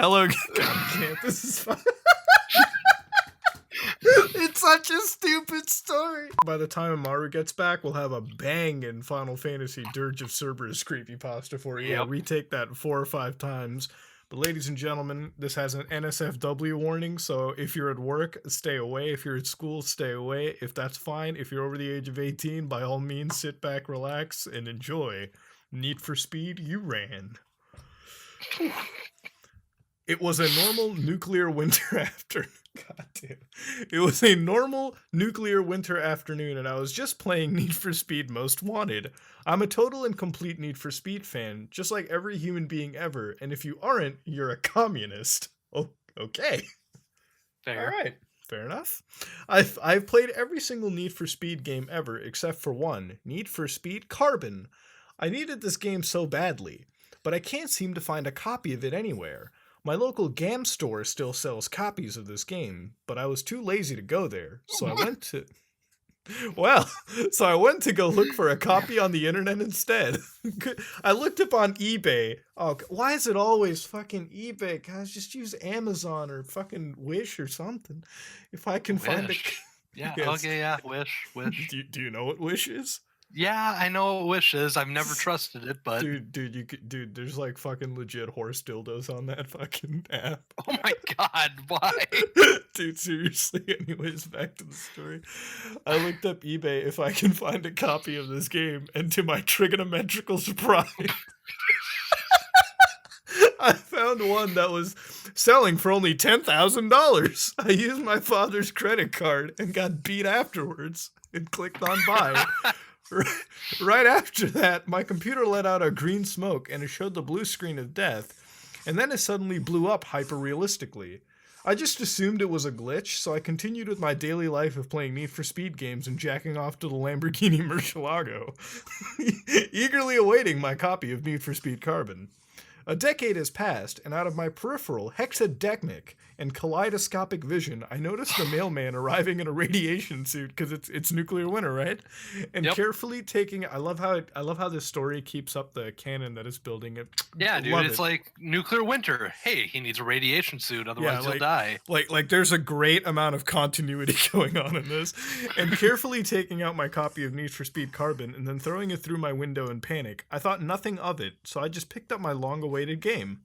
Hello. God damn, this is fun. It's such a stupid story. By the time Amaru gets back, we'll have a banging Final Fantasy Dirge of Cerberus creepypasta for you. Yeah, retake that 4 or 5 times. But ladies and gentlemen, this has an NSFW warning, so if you're at work, stay away. If you're at school, stay away. If that's fine, if you're over the age of 18, by all means, sit back, relax, and enjoy. Need for Speed, you ran. It was a normal nuclear winter afternoon. God damn. It was a normal nuclear winter afternoon, and I was just playing Need for Speed Most Wanted. I'm a total and complete Need for Speed fan, just like every human being ever, and if you aren't, you're a communist. Oh, okay. Fair. All right. Fair enough. I've played every single Need for Speed game ever, except for one, Need for Speed Carbon. I needed this game so badly, but I can't seem to find a copy of it anywhere. My local GAM store still sells copies of this game, but I was too lazy to go there, so I went to... Well, so I went to go look for a copy on the internet instead. I looked up on eBay. Oh, why is it always fucking eBay? Guys, just use Amazon or fucking Wish or something. If I can find a... Yeah, yes. Okay, yeah, Wish. Do you know what Wish is? Yeah, I know what Wish is. I've never trusted it, but dude, there's like fucking legit horse dildos on that fucking app. Oh my god, why? Dude, seriously. Anyways, back to the story. I looked up eBay if I can find a copy of this game, and to my trigonometrical surprise, I found one that was selling for only $10,000. I used my father's credit card and got beat afterwards and clicked on buy. Right after that, my computer let out a green smoke and it showed the blue screen of death, and then it suddenly blew up hyper-realistically. I just assumed it was a glitch, so I continued with my daily life of playing Need for Speed games and jacking off to the Lamborghini Murcielago, eagerly awaiting my copy of Need for Speed Carbon. A decade has passed, and out of my peripheral hexadecmic and kaleidoscopic vision, I noticed the mailman arriving in a radiation suit because it's nuclear winter, right? And carefully taking. I love how this story keeps up the canon that it's building. Yeah, dude, it's like nuclear winter. Hey, he needs a radiation suit, otherwise he'll die. Like there's a great amount of continuity going on in this. And carefully taking out my copy of Need for Speed Carbon and then throwing it through my window in panic, I thought nothing of it, so I just picked up my long-awaited game.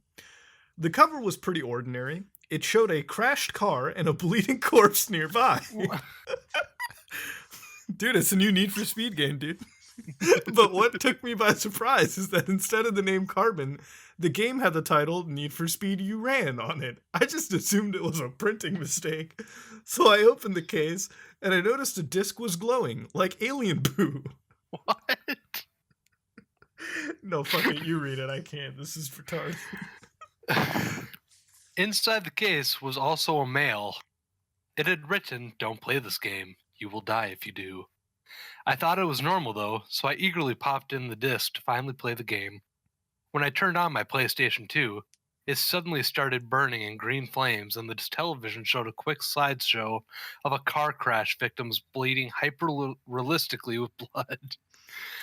The cover was pretty ordinary. It showed a crashed car and a bleeding corpse nearby. Dude, it's a new Need for Speed game, dude. But what took me by surprise is that instead of the name Carbon, the game had the title Need for Speed You Ran on it. I just assumed it was a printing mistake. So I opened the case, and I noticed the disc was glowing, like alien poo. What? No, fuck it, you read it. I can't. This is retarded. Inside the case was also a mail. It had written, "Don't play this game. You will die if you do." I thought it was normal, though, so I eagerly popped in the disc to finally play the game. When I turned on my PlayStation 2, it suddenly started burning in green flames, and the television showed a quick slideshow of a car crash victims bleeding hyper-realistically with blood.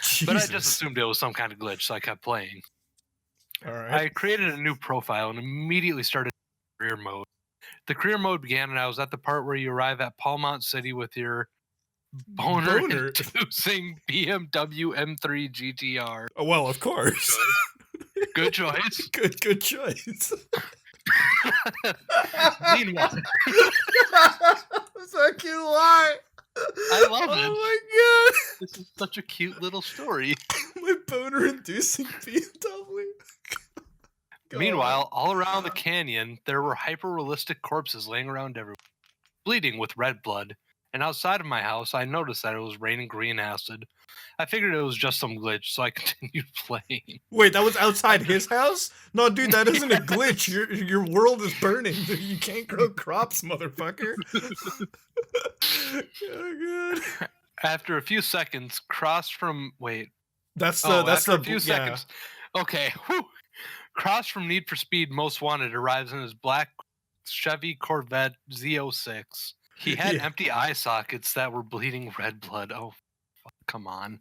Jesus. But I just assumed it was some kind of glitch, so I kept playing. All right. I created a new profile and immediately started career mode. The career mode began, and I was at the part where you arrive at Palmont City with your boner-inducing BMW M3 GTR. Oh, well, of course. Good choice. Good choice. Meanwhile, fucking lie. I love it. Oh my god. This is such a cute little story. My boner-inducing BMW. Meanwhile, all around the canyon, there were hyper-realistic corpses laying around everywhere, bleeding with red blood. And outside of my house, I noticed that it was raining green acid. I figured it was just some glitch, so I continued playing. Wait, that was outside his house? No, dude, that isn't a glitch. Your world is burning. You can't grow crops, motherfucker. Oh, God. After a few seconds, Cross from... Wait. That's a few seconds. Okay, whew. Cross from Need for Speed Most Wanted arrives in his black Chevy Corvette Z06. He had empty eye sockets that were bleeding red blood. Oh, fuck, come on.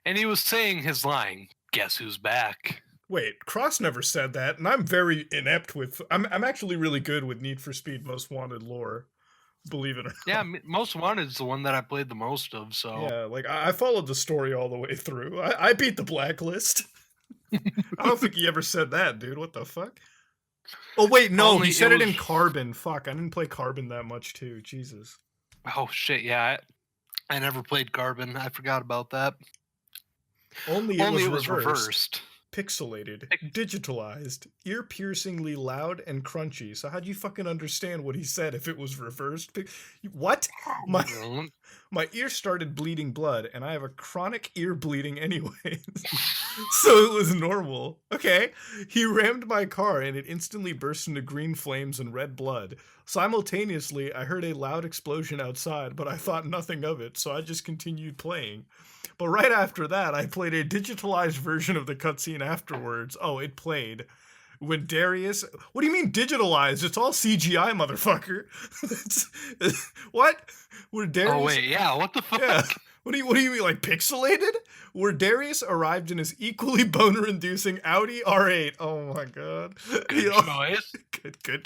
And he was saying his line, "Guess who's back?" Wait, Cross never said that, and I'm very inept with. I'm actually really good with Need for Speed Most Wanted lore. Believe it or Yeah, not. Most Wanted is the one that I played the most of. So Yeah, like I followed the story all the way through. I beat the blacklist. I don't think he ever said that, dude. What the fuck? Oh wait, no, he only it said it was. in Carbon. Fuck, I didn't play Carbon that much too. Jesus. Oh shit! Yeah, I never played Carbon. I forgot about that. Only it Only was it was reversed. reversed. Pixelated, digitalized, ear-piercingly loud and crunchy. So how'd you fucking understand what he said if it was reversed? What? My my ear started bleeding blood, and I have a chronic ear bleeding anyways. So it was normal. Okay. He rammed my car, and it instantly burst into green flames and red blood. Simultaneously, I heard a loud explosion outside, but I thought nothing of it, so I just continued playing. But right after that, I played a digitalized version of the cutscene afterwards. Oh, it played. When Darius. What do you mean digitalized? It's all CGI, motherfucker. What? Where Darius. Oh wait, yeah. What the fuck? Yeah. What do you mean, like pixelated? Where Darius arrived in his equally boner-inducing Audi R8. Oh my god. Good choice.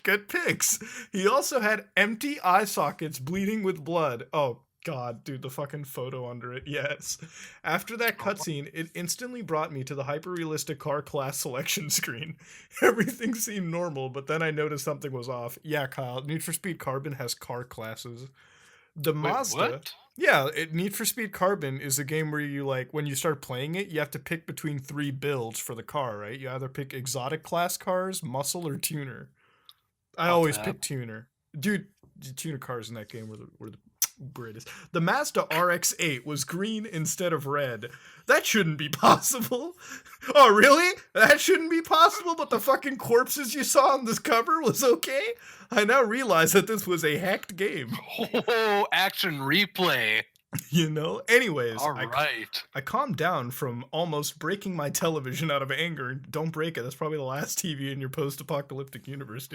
Good picks. He also had empty eye sockets bleeding with blood. Oh god, dude, the fucking photo under it. Yes. After that cutscene, it instantly brought me to the hyper-realistic car class selection screen. Everything seemed normal, but then I noticed something was off. Yeah, Kyle, Need for Speed Carbon has car classes. The Wait, Mazda. what? Yeah, Need for Speed Carbon is a game where you like when you start playing it, you have to pick between 3 builds for the car, right? You either pick exotic class cars, muscle, or tuner. I Fuck always that. pick tuner. Dude, the tuner cars in that game were the greatest. The Mazda RX-8 was green instead of red. That shouldn't be possible. Oh, really? That shouldn't be possible, but the fucking corpses you saw on this cover was okay? I now realize that this was a hacked game. Oh, action replay. You know? Anyways, All right. I calmed down from almost breaking my television out of anger. Don't break it. That's probably the last TV in your post-apocalyptic universe.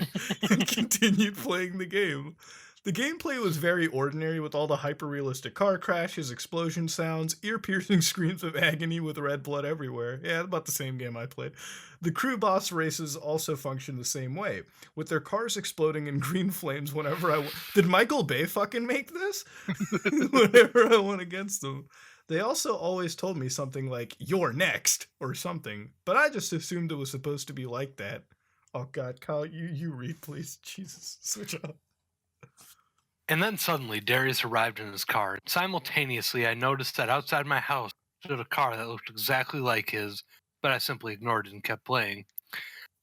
And continued playing the game. The gameplay was very ordinary with all the hyper-realistic car crashes, explosion sounds, ear-piercing screams of agony with red blood everywhere. Yeah, about the same game I played. The crew boss races also function the same way, with their cars exploding in green flames whenever Did Michael Bay fucking make this? Whenever I went against them. They also always told me something like, "You're next," or something, but I just assumed it was supposed to be like that. Oh god, Kyle, you read, please. Jesus, switch up. And then suddenly, Darius arrived in his car. Simultaneously, I noticed that outside my house stood a car that looked exactly like his, but I simply ignored it and kept playing.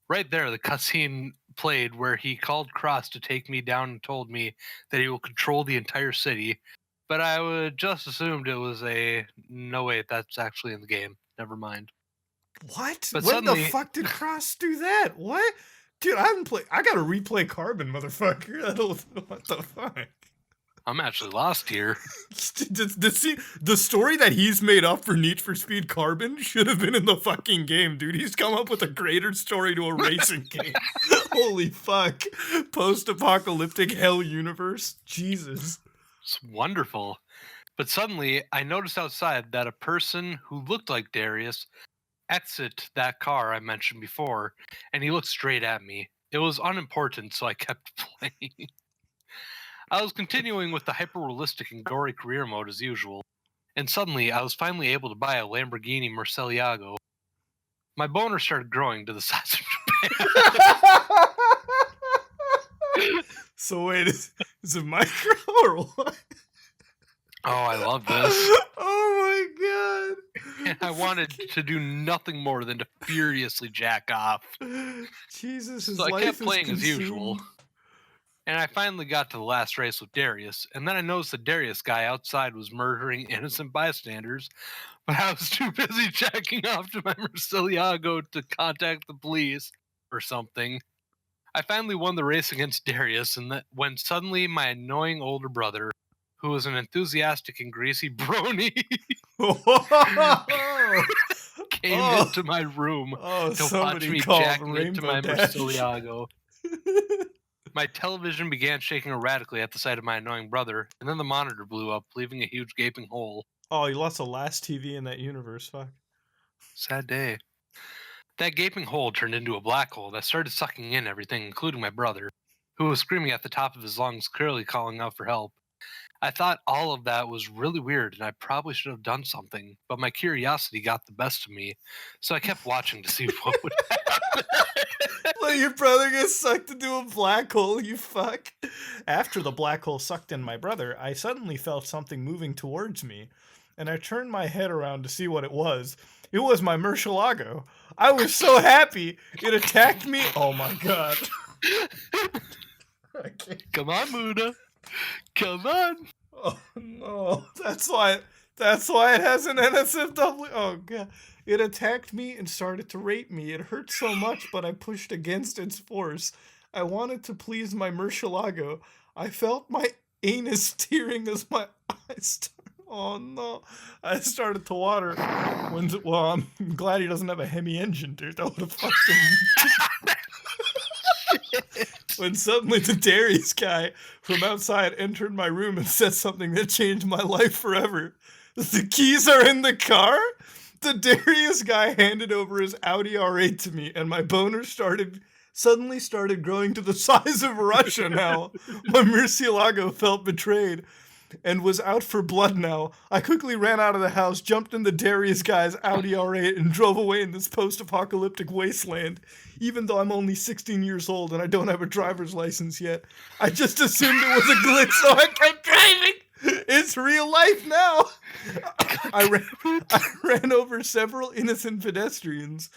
Right there, the cutscene played where he called Cross to take me down and told me that he will control the entire city. But I would just assumed it was a no wait, that's actually in the game. Never mind. What? But When the suddenly, fuck did Cross do that? What? Dude, I haven't played. I gotta replay Carbon, motherfucker. I don't. What the fuck? I'm actually lost here. The story that he's made up for Need for Speed Carbon should have been in the fucking game, dude. He's come up with a greater story to a racing game. Holy fuck. Post-apocalyptic hell universe. Jesus. It's wonderful. But suddenly, I noticed outside that a person who looked like Darius exit that car I mentioned before, and he looked straight at me. It was unimportant, so I kept playing. I was continuing with the hyper-realistic and gory career mode as usual, and suddenly I was finally able to buy a Lamborghini Murcielago. My boner started growing to the size of Japan. So wait, is it micro or what? Oh, I love this. Oh my god. And I wanted to do nothing more than to furiously jack off. Jesus, his So I life kept is playing as usual. consumed. And I finally got to the last race with Darius, and then I noticed the Darius guy outside was murdering innocent bystanders, but I was too busy jacking off to my Murcielago to contact the police or something. I finally won the race against Darius, and when suddenly my annoying older brother, who was an enthusiastic and greasy brony, came into my room to watch me jacking into my Murcielago. My television began shaking erratically at the sight of my annoying brother, and then the monitor blew up, leaving a huge gaping hole. Oh, you lost the last TV in that universe. Fuck. Sad day. That gaping hole turned into a black hole that started sucking in everything, including my brother, who was screaming at the top of his lungs, clearly calling out for help. I thought all of that was really weird and I probably should have done something, but my curiosity got the best of me, so I kept watching to see what would happen. Let your brother get sucked into a black hole, you fuck. After the black hole sucked in my brother, I suddenly felt something moving towards me, and I turned my head around to see what it was. It was my Murcielago. I was so happy. It attacked me. Oh my god. I can't. Come on, Muda. Come on. Oh no. That's why it has an NSFW. Oh god. It attacked me and started to rape me. It hurt so much, but I pushed against its force. I wanted to please my Murcielago. I felt my anus tearing as my eyes. Oh no. I started to water. Well, I'm glad he doesn't have a Hemi engine, dude. That would have fucked him. When suddenly the Darius guy from outside entered my room and said something that changed my life forever. The keys are in the car? The Darius guy handed over his Audi R8 to me, and my boner suddenly started growing to the size of Russia now. My Murcielago felt betrayed and was out for blood now. I quickly ran out of the house, jumped in the Darius guy's Audi R8, and drove away in this post-apocalyptic wasteland. Even though I'm only 16 years old and I don't have a driver's license yet, I just assumed it was a glitch, so I kept driving. It's real life now. I ran over several innocent pedestrians.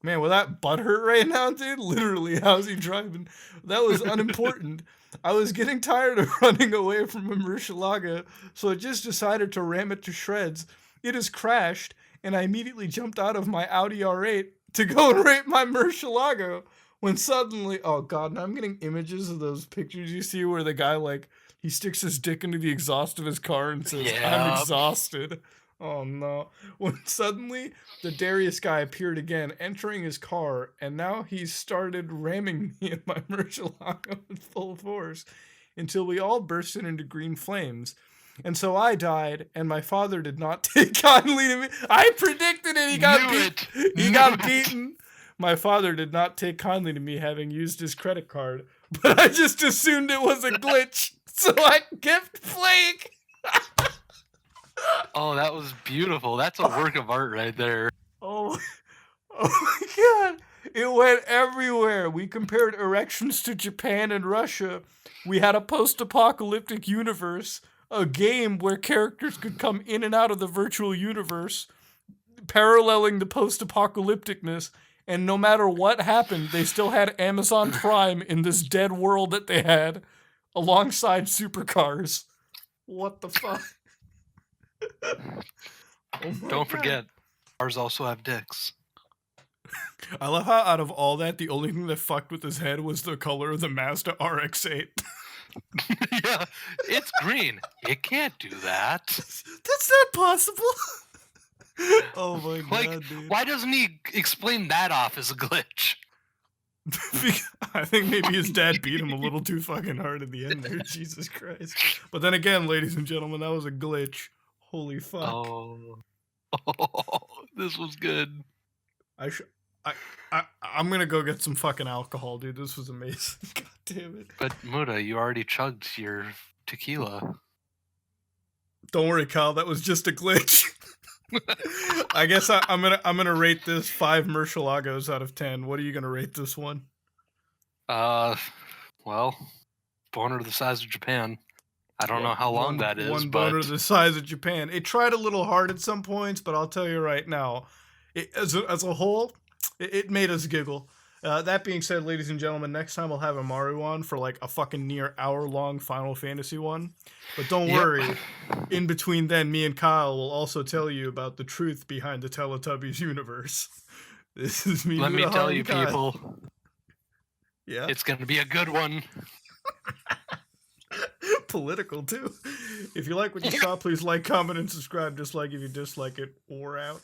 Man, will that butt hurt right now, dude? Literally, how's he driving? That was unimportant. I was getting tired of running away from a Murcielago, so I just decided to ram it to shreds. It has crashed, and I immediately jumped out of my Audi R8 to go and rape my Murcielago. When suddenly, oh god, now I'm getting images of those pictures you see where the guy, like, he sticks his dick into the exhaust of his car and says, I'm exhausted. Oh no. When suddenly the Darius guy appeared again, entering his car, and now he's started ramming me and my Murcielago with full force until we all bursted into green flames. And so I died, and my father did not take kindly to me. I predicted it. He got beaten. My father did not take kindly to me having used his credit card, but I just assumed it was a glitch, so I kept playing. Oh, that was beautiful. That's a work of art right there. Oh my god. It went everywhere. We compared erections to Japan and Russia. We had a post-apocalyptic universe, a game where characters could come in and out of the virtual universe, paralleling the post-apocalypticness, and no matter what happened, they still had Amazon Prime in this dead world that they had, alongside supercars. What the fuck? Don't forget, cars also have dicks. I love how out of all that, the only thing that fucked with his head was the color of the Mazda RX-8. Yeah, it's green. It can't do that. That's not possible. Oh my god, dude. Why doesn't he explain that off as a glitch? I think maybe his dad beat him a little too fucking hard at the end there. Jesus Christ. But then again, ladies and gentlemen, that was a glitch. Holy fuck. Oh, this was good. I'm gonna go get some fucking alcohol, dude. This was amazing. God damn it. But Muda, you already chugged your tequila. Don't worry, Kyle. That was just a glitch. I guess I'm gonna rate this 5 Murcielagos out of 10. What are you gonna rate this one? Well, boner the size of Japan. I don't know how long that is. One boner the size of Japan. It tried a little hard at some points, but I'll tell you right now, as a whole, it made us giggle. That being said, ladies and gentlemen, next time I'll have a Mario one for like a fucking near hour-long Final Fantasy one. But don't worry, in between then, me and Kyle will also tell you about the truth behind the Teletubbies universe. This is me. Let me tell you, people. Yeah, it's gonna be a good one. Political too. If you like what you saw, please like, comment, and subscribe. Just like if you dislike it, or out.